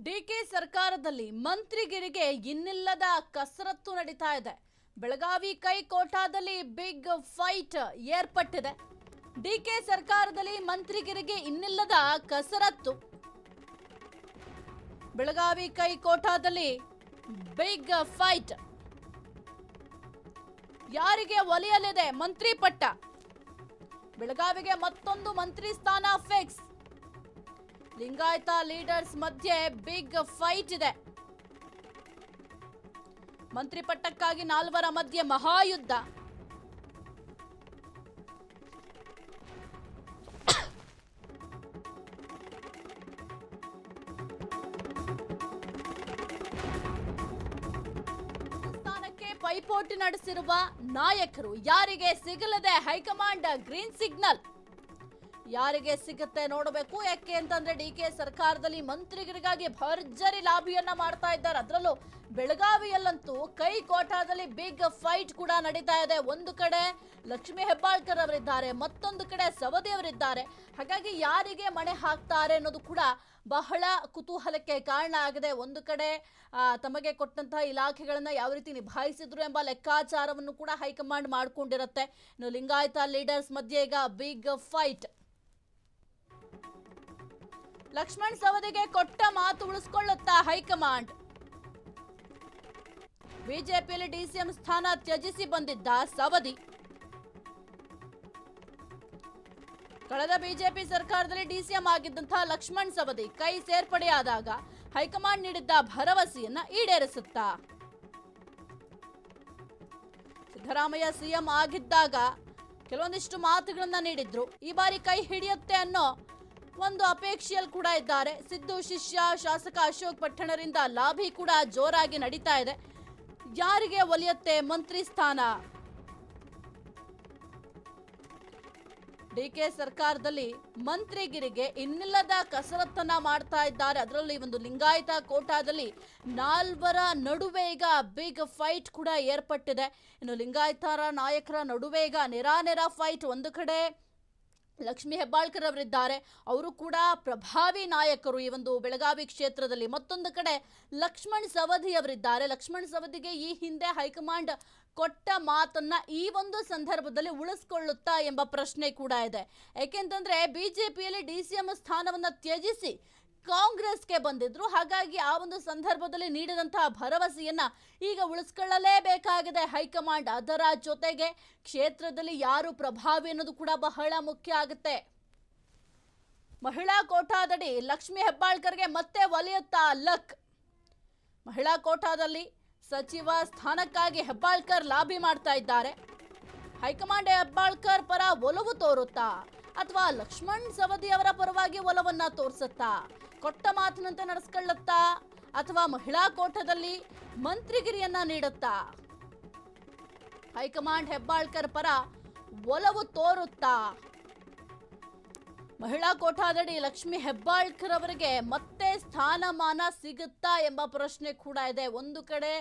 DK ಸರ್ಕಾರದಲ್ಲಿ ಮಂತ್ರಿಗಿರಿಗೆ ಇನ್ನಿಲ್ಲದ ಕಸರತ್ತು ನಡೀತಾ ಇದೆ. ಬೆಳಗಾವಿ ಕೈಕೋಟಾದಲ್ಲಿ ಬಿಗ್ ಫೈಟ್ ಏರ್ಪಟ್ಟಿದೆ. ಡಿಕೆ ಸರ್ಕಾರದಲ್ಲಿ ಮಂತ್ರಿಗಿರಿಗೆ ಇನ್ನಿಲ್ಲದ ಕಸರತ್ತು. ಬೆಳಗಾವಿ ಕೈಕೋಟಾದಲ್ಲಿ ಬಿಗ್ ಫೈಟ್. ಯಾರಿಗೆ ಒಲಿಯಲಿದೆ ಮಂತ್ರಿ ಪಟ್ಟ? ಬೆಳಗಾವಿಗೆ ಮತ್ತೊಂದು ಮಂತ್ರಿ ಸ್ಥಾನ ಫಿಕ್ಸ್. ಲಿಂಗಾಯತ ಲೀಡರ್ಸ್ ಮಧ್ಯೆ ಬಿಗ್ ಫೈಟ್ ಇದೆ. ಮಂತ್ರಿ ಪಟ್ಟಕ್ಕಾಗಿ ನಾಲ್ವರ ಮಧ್ಯೆ ಮಹಾಯುದ್ಧ. ಸ್ಥಾನಕ್ಕೆ ಪೈಪೋಟಿ ನಡೆಸಿರುವ ನಾಯಕರು ಯಾರಿಗೆ ಸಿಗಲಿದೆ ಹೈಕಮಾಂಡ್ ಗ್ರೀನ್ ಸಿಗ್ನಲ್? ಯಾರಿಗೆ ಸಿಗುತ್ತೆ ನೋಡಬೇಕು. ಯಾಕೆ ಅಂತಂದ್ರೆ ಡಿಕೆ ಸರ್ಕಾರದಲ್ಲಿ ಮಂತ್ರಿಗಳಿಗಾಗಿ ಭರ್ಜರಿ ಲಾಭಿಯನ್ನ ಮಾಡ್ತಾ ಇದ್ದಾರೆ. ಅದರಲ್ಲೂ ಬೆಳಗಾವಿಯಲ್ಲಂತೂ ಕೈಕೋಟಾದಲ್ಲಿ ಬಿಗ್ ಫೈಟ್ ಕೂಡ ನಡೀತಾ ಇದೆ. ಒಂದು ಕಡೆ ಲಕ್ಷ್ಮೀ ಹೆಬ್ಬಾಳ್ಕರ್ ಅವರಿದ್ದಾರೆ, ಮತ್ತೊಂದು ಕಡೆ ಸವದಿ ಅವರಿದ್ದಾರೆ. ಹಾಗಾಗಿ ಯಾರಿಗೆ ಮಣೆ ಹಾಕ್ತಾರೆ ಅನ್ನೋದು ಕೂಡ ಬಹಳ ಕುತೂಹಲಕ್ಕೆ ಕಾರಣ ಆಗಿದೆ. ಒಂದು ಕಡೆ ತಮಗೆ ಕೊಟ್ಟಂತಹ ಇಲಾಖೆಗಳನ್ನ ಯಾವ ರೀತಿ ನಿಭಾಯಿಸಿದ್ರು ಎಂಬ ಲೆಕ್ಕಾಚಾರವನ್ನು ಕೂಡ ಹೈಕಮಾಂಡ್ ಮಾಡ್ಕೊಂಡಿರುತ್ತೆ. ಇನ್ನು ಲಿಂಗಾಯತ ಲೀಡರ್ಸ್ ಮಧ್ಯೆ ಈಗ ಬಿಗ್ ಫೈಟ್. ಲಕ್ಷ್ಮಣ್ ಸವದಿಗೆ ಕೊಟ್ಟ ಮಾತು ಉಳಿಸಿಕೊಳ್ಳುತ್ತಾ ಹೈಕಮಾಂಡ್? ಬಿಜೆಪಿಯಲ್ಲಿ ಡಿಸಿಎಂ ಸ್ಥಾನ ತ್ಯಜಿಸಿ ಬಂದಿದ್ದ ಸವದಿ ಕಳೆದ ಬಿಜೆಪಿ ಸರ್ಕಾರದಲ್ಲಿ ಡಿಸಿಎಂ ಆಗಿದ್ದಂತಹ ಲಕ್ಷ್ಮಣ್ ಸವದಿ ಕೈ ಸೇರ್ಪಡೆಯಾದಾಗ ಹೈಕಮಾಂಡ್ ನೀಡಿದ್ದ ಭರವಸೆಯನ್ನ ಈಡೇರಿಸುತ್ತಾ? ಸಿದ್ದರಾಮಯ್ಯ ಸಿಎಂ ಆಗಿದ್ದಾಗ ಕೆಲವೊಂದಿಷ್ಟು ಮಾತುಗಳನ್ನ ನೀಡಿದ್ರು. ಈ ಬಾರಿ ಕೈ ಹಿಡಿಯುತ್ತೆ ಅನ್ನೋ ಒಂದು ಅಪೇಕ್ಷೆಯಲ್ಲಿ ಕೂಡ ಇದ್ದಾರೆ. ಸಿದ್ದು ಶಿಷ್ಯ ಶಾಸಕ ಅಶೋಕ್ ಪಟ್ಟಣರಿಂದ ಲಾಭಿ ಕೂಡ ಜೋರಾಗಿ ನಡೀತಾ ಇದೆ. ಯಾರಿಗೆ ಒಲಿಯುತ್ತೆ ಮಂತ್ರಿ ಸ್ಥಾನ? ಡಿಕೆ ಸರ್ಕಾರದಲ್ಲಿ ಮಂತ್ರಿಗಿರಿಗೆ ಇನ್ನಿಲ್ಲದ ಕಸರತ್ತನ್ನ ಮಾಡ್ತಾ ಇದ್ದಾರೆ. ಅದರಲ್ಲಿ ಒಂದು ಲಿಂಗಾಯತ ಕೋಟಾದಲ್ಲಿ ನಾಲ್ವರ ನಡುವೆ ಈಗ ಬಿಗ್ ಫೈಟ್ ಕೂಡ ಏರ್ಪಟ್ಟಿದೆ. ಇನ್ನು ಲಿಂಗಾಯತರ ನಾಯಕರ ನಡುವೆ ಈಗ ನೆರಾ ಫೈಟ್. ಒಂದು ಕಡೆ ಲಕ್ಷ್ಮೀ ಹೆಬ್ಬಾಳ್ಕರ್ ಅವರಿದ್ದಾರೆ, ಅವರು ಕೂಡ ಪ್ರಭಾವಿ ನಾಯಕರು ಈ ಒಂದು ಬೆಳಗಾವಿ ಕ್ಷೇತ್ರದಲ್ಲಿ. ಮತ್ತೊಂದು ಕಡೆ ಲಕ್ಷ್ಮಣ್ ಸವದಿ ಅವರಿದ್ದಾರೆ. ಲಕ್ಷ್ಮಣ್ ಸವದಿಗೆ ಈ ಹಿಂದೆ ಹೈಕಮಾಂಡ್ ಕೊಟ್ಟ ಮಾತನ್ನ ಈ ಒಂದು ಸಂದರ್ಭದಲ್ಲಿ ಉಳಿಸ್ಕೊಳ್ಳುತ್ತಾ ಎಂಬ ಪ್ರಶ್ನೆ ಕೂಡ ಇದೆ. ಯಾಕೆಂತಂದ್ರೆ ಬಿಜೆಪಿಯಲ್ಲಿ ಡಿಸಿಎಂ ಸ್ಥಾನವನ್ನ ತ್ಯಜಿಸಿ ಕಾಂಗ್ರೆಸ್ಗೆ ಬಂದಿದ್ರು. ಹಾಗಾಗಿ ಆ ಒಂದು ಸಂದರ್ಭದಲ್ಲಿ ನೀಡಿದಂತಹ ಭರವಸೆಯನ್ನ ಈಗ ಉಳಿಸ್ಕೊಳ್ಳಲೇಬೇಕಾಗಿದೆ ಹೈಕಮಾಂಡ್. ಅದರ ಜೊತೆಗೆ ಕ್ಷೇತ್ರದಲ್ಲಿ ಯಾರು ಪ್ರಭಾವಿ ಅನ್ನೋದು ಕೂಡ ಬಹಳ ಮುಖ್ಯ ಆಗುತ್ತೆ. ಮಹಿಳಾ ಕೋಟಾದಡಿ ಲಕ್ಷ್ಮೀ ಹೆಬ್ಬಾಳ್ಕರ್ಗೆ ಮತ್ತೆ ಒಲಿಯುತ್ತಾ ಲಕ್? ಮಹಿಳಾ ಕೋಟಾದಲ್ಲಿ ಸಚಿವ ಸ್ಥಾನಕ್ಕಾಗಿ ಹೆಬ್ಬಾಳ್ಕರ್ ಲಾಬಿ ಮಾಡ್ತಾ ಇದ್ದಾರೆ. ಹೈಕಮಾಂಡ್ ಹೆಬ್ಬಾಳ್ಕರ್ ಪರ ಒಲವು ತೋರುತ್ತಾ ಅಥವಾ ಲಕ್ಷ್ಮಣ್ ಸವದಿ ಅವರ ಪರವಾಗಿ ಒಲವನ್ನ ತೋರಿಸುತ್ತಾ? ಕೊಟ್ಟ ಮಾತಿನಂತೆ ನಡೆಸ್ಕೊಳ್ಳುತ್ತಾ ಅಥವಾ ಮಹಿಳಾ ಕೋಟಾದಲ್ಲಿ ಮಂತ್ರಿಗಿರಿಯನ್ನ ನೀಡುತ್ತಾ? ಹೈಕಮಾಂಡ್ ಹೆಬ್ಬಾಳ್ಕರ್ ಪರ ಒಲವು ತೋರುತ್ತಾ? ಮಹಿಳಾ ಕೋಟಾದಡಿ ಲಕ್ಷ್ಮೀ ಹೆಬ್ಬಾಳ್ಕರ್ ಅವರಿಗೆ ಮತ್ತೆ ಸ್ಥಾನಮಾನ ಸಿಗುತ್ತಾ ಎಂಬ ಪ್ರಶ್ನೆ ಕೂಡ ಇದೆ. ಒಂದು ಕಡೆ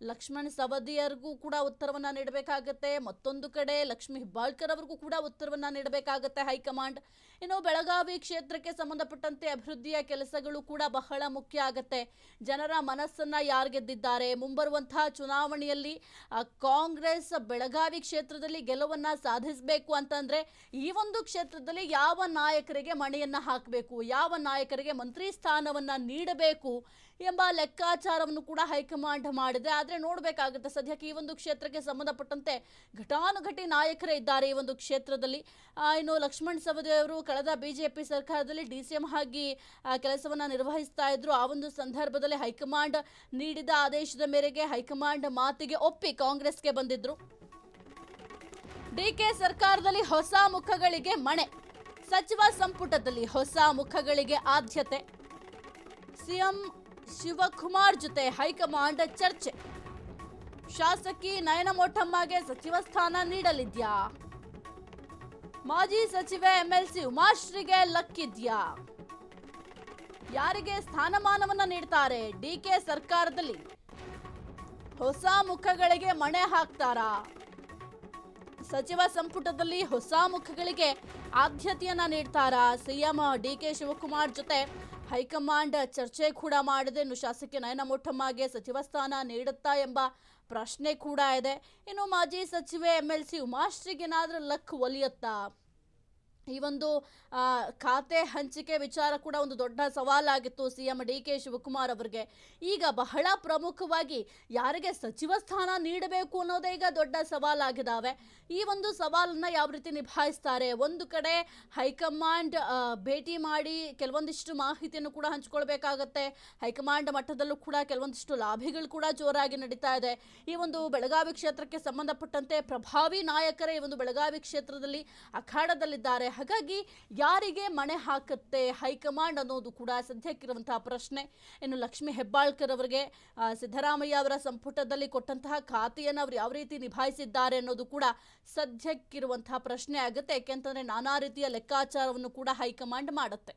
ಲಕ್ಷ್ಮಣ್ ಸವದಿಯರಿಗೂ ಕೂಡ ಉತ್ತರವನ್ನ ನೀಡಬೇಕಾಗುತ್ತೆ, ಮತ್ತೊಂದು ಕಡೆ ಲಕ್ಷ್ಮೀ ಹೆಬ್ಬಾಳ್ಕರ್ ಅವರಿಗೂ ಕೂಡ ಉತ್ತರವನ್ನ ನೀಡಬೇಕಾಗುತ್ತೆ ಹೈಕಮಾಂಡ್. ಇನ್ನು ಬೆಳಗಾವಿ ಕ್ಷೇತ್ರಕ್ಕೆ ಸಂಬಂಧಪಟ್ಟಂತೆ ಅಭಿವೃದ್ಧಿಯ ಕೆಲಸಗಳು ಕೂಡ ಬಹಳ ಮುಖ್ಯ ಆಗುತ್ತೆ. ಜನರ ಮನಸ್ಸನ್ನ ಯಾರು ಗೆದ್ದಿದ್ದಾರೆ? ಮುಂಬರುವಂತಹ ಚುನಾವಣೆಯಲ್ಲಿ ಕಾಂಗ್ರೆಸ್ ಬೆಳಗಾವಿ ಕ್ಷೇತ್ರದಲ್ಲಿ ಗೆಲುವನ್ನ ಸಾಧಿಸಬೇಕು ಅಂತಂದ್ರೆ ಈ ಒಂದು ಕ್ಷೇತ್ರದಲ್ಲಿ ಯಾವ ನಾಯಕರಿಗೆ ಮಣೆಯನ್ನ ಹಾಕಬೇಕು, ಯಾವ ನಾಯಕರಿಗೆ ಮಂತ್ರಿ ಸ್ಥಾನವನ್ನ ನೀಡಬೇಕು ಎಂಬ ಲೆಕ್ಕಾಚಾರವನ್ನು ಕೂಡ ಹೈಕಮಾಂಡ್ ಮಾಡಿದೆ. ಆದ್ರೆ ನೋಡ್ಬೇಕಾಗುತ್ತೆ, ಸದ್ಯಕ್ಕೆ ಈ ಒಂದು ಕ್ಷೇತ್ರಕ್ಕೆ ಸಂಬಂಧಪಟ್ಟಂತೆ ಘಟಾನುಘಟಿ ನಾಯಕರೇ ಇದ್ದಾರೆ ಈ ಒಂದು ಕ್ಷೇತ್ರದಲ್ಲಿ. ಇನ್ನು ಲಕ್ಷ್ಮಣ್ ಸವದಿ ಅವರು ಕಳೆದ ಬಿಜೆಪಿ ಸರ್ಕಾರದಲ್ಲಿ ಡಿಸಿಎಂ ಆಗಿ ಕೆಲಸವನ್ನ ನಿರ್ವಹಿಸ್ತಾ ಇದ್ರು. ಆ ಒಂದು ಸಂದರ್ಭದಲ್ಲಿ ಹೈಕಮಾಂಡ್ ನೀಡಿದ ಆದೇಶದ ಮೇರೆಗೆ ಹೈಕಮಾಂಡ್ ಮಾತಿಗೆ ಒಪ್ಪಿ ಕಾಂಗ್ರೆಸ್ಗೆ ಬಂದಿದ್ರು. ಡಿಕೆ ಸರ್ಕಾರದಲ್ಲಿ ಹೊಸ ಮುಖಗಳಿಗೆ ಮಣೆ. ಸಚಿವ ಸಂಪುಟದಲ್ಲಿ ಹೊಸ ಮುಖಗಳಿಗೆ ಆದ್ಯತೆ. ಸಿಎಂ ಶಿವಕುಮಾರ್ ಜೊತೆ ಹೈಕಮಾಂಡ್ ಚರ್ಚೆ. ಶಾಸಕಿ ನಯನ ಮೋಟಮ್ಮಗೆ ಸಚಿವ ಸ್ಥಾನ ನೀಡಲಿದ್ಯಾ? ಮಾಜಿ ಸಚಿವೆ ಎಂಎಲ್ಸಿ ಉಮಾಶ್ರೀಗೆ ಲಕ್ಕಿದ್ಯಾ? ಯಾರಿಗೆ ಸ್ಥಾನಮಾನವನ್ನ ನೀಡ್ತಾರೆ? ಡಿಕೆ ಸರ್ಕಾರದಲ್ಲಿ ಹೊಸ ಮುಖಗಳಿಗೆ ಮಣೆ ಹಾಕ್ತಾರಾ? ಸಚಿವ ಸಂಪುಟದಲ್ಲಿ ಹೊಸ ಮುಖಗಳಿಗೆ ಆದ್ಯತೆಯನ್ನ ನೀಡ್ತಾರಾ? ಸಿಎಂ ಡಿಕೆ ಶಿವಕುಮಾರ್ ಜೊತೆ ಹೈಕಮಾಂಡ್ ಚರ್ಚೆ ಕೂಡ ಮಾಡಿದೆ. ಇನ್ನು ಶಾಸಕಿ ನಯನ ಮೋಟಮ್ಮಗೆ ಸಚಿವ ಸ್ಥಾನ ನೀಡುತ್ತಾ ಎಂಬ ಪ್ರಶ್ನೆ ಕೂಡ ಇದೆ. ಇನ್ನು ಮಾಜಿ ಸಚಿವೆ MLC ಉಮಾಶ್ರೀಗೆ ಏನಾದರೂ ಲಕ್ ಒಲಿಯುತ್ತಾ? ಈ ಒಂದು ಖಾತೆ ಹಂಚಿಕೆ ವಿಚಾರ ಕೂಡ ಒಂದು ದೊಡ್ಡ ಸವಾಲಾಗಿತ್ತು CM DK ಶಿವಕುಮಾರ್ ಅವರಿಗೆ. ಈಗ ಬಹಳ ಪ್ರಮುಖವಾಗಿ ಯಾರಿಗೆ ಸಚಿವ ಸ್ಥಾನ ನೀಡಬೇಕು ಅನ್ನೋದೇ ಈಗ ದೊಡ್ಡ ಸವಾಲಾಗಿದ್ದಾವೆ. ಈ ಒಂದು ಸವಾಲನ್ನ ಯಾವ ರೀತಿ ನಿಭಾಯಿಸ್ತಾರೆ? ಒಂದು ಕಡೆ ಹೈಕಮಾಂಡ್ ಭೇಟಿ ಮಾಡಿ ಕೆಲವೊಂದಿಷ್ಟು ಮಾಹಿತಿಯನ್ನು ಕೂಡ ಹಂಚಿಕೊಳ್ಬೇಕಾಗತ್ತೆ. ಹೈಕಮಾಂಡ್ ಮಟ್ಟದಲ್ಲೂ ಕೂಡ ಕೆಲವೊಂದಿಷ್ಟು ಲಾಭಿಗಳು ಕೂಡ ಜೋರಾಗಿ ನಡೀತಾ ಇದೆ. ಈ ಒಂದು ಬೆಳಗಾವಿ ಕ್ಷೇತ್ರಕ್ಕೆ ಸಂಬಂಧಪಟ್ಟಂತೆ ಪ್ರಭಾವಿ ನಾಯಕರೇ ಈ ಒಂದು ಬೆಳಗಾವಿ ಕ್ಷೇತ್ರದಲ್ಲಿ ಅಖಾಡದಲ್ಲಿದ್ದಾರೆ. ಹಾಗಾಗಿ ಯಾರಿಗೆ ಮಣೆ ಹಾಕುತ್ತೆ ಹೈಕಮಾಂಡ್ ಅನ್ನೋದು ಕೂಡ ಸದ್ಯಕ್ಕಿರುವಂತಹ ಪ್ರಶ್ನೆ. ಇನ್ನು ಲಕ್ಷ್ಮೀ ಹೆಬ್ಬಾಳ್ಕರ್ ಅವರಿಗೆ ಸಿದ್ದರಾಮಯ್ಯ ಅವರ ಸಂಪುಟದಲ್ಲಿ ಕೊಟ್ಟಂತಹ ಖಾತೆಯನ್ನು ಅವರು ಯಾವ ರೀತಿ ನಿಭಾಯಿಸಿದ್ದಾರೆ ಅನ್ನೋದು ಕೂಡ ಸದ್ಯಕ್ಕಿರುವಂತಹ ಪ್ರಶ್ನೆ ಆಗುತ್ತೆ. ಯಾಕೆಂತಂದ್ರೆ ನಾನಾ ರೀತಿಯ ಲೆಕ್ಕಾಚಾರವನ್ನು ಕೂಡ ಹೈಕಮಾಂಡ್ ಮಾಡುತ್ತೆ.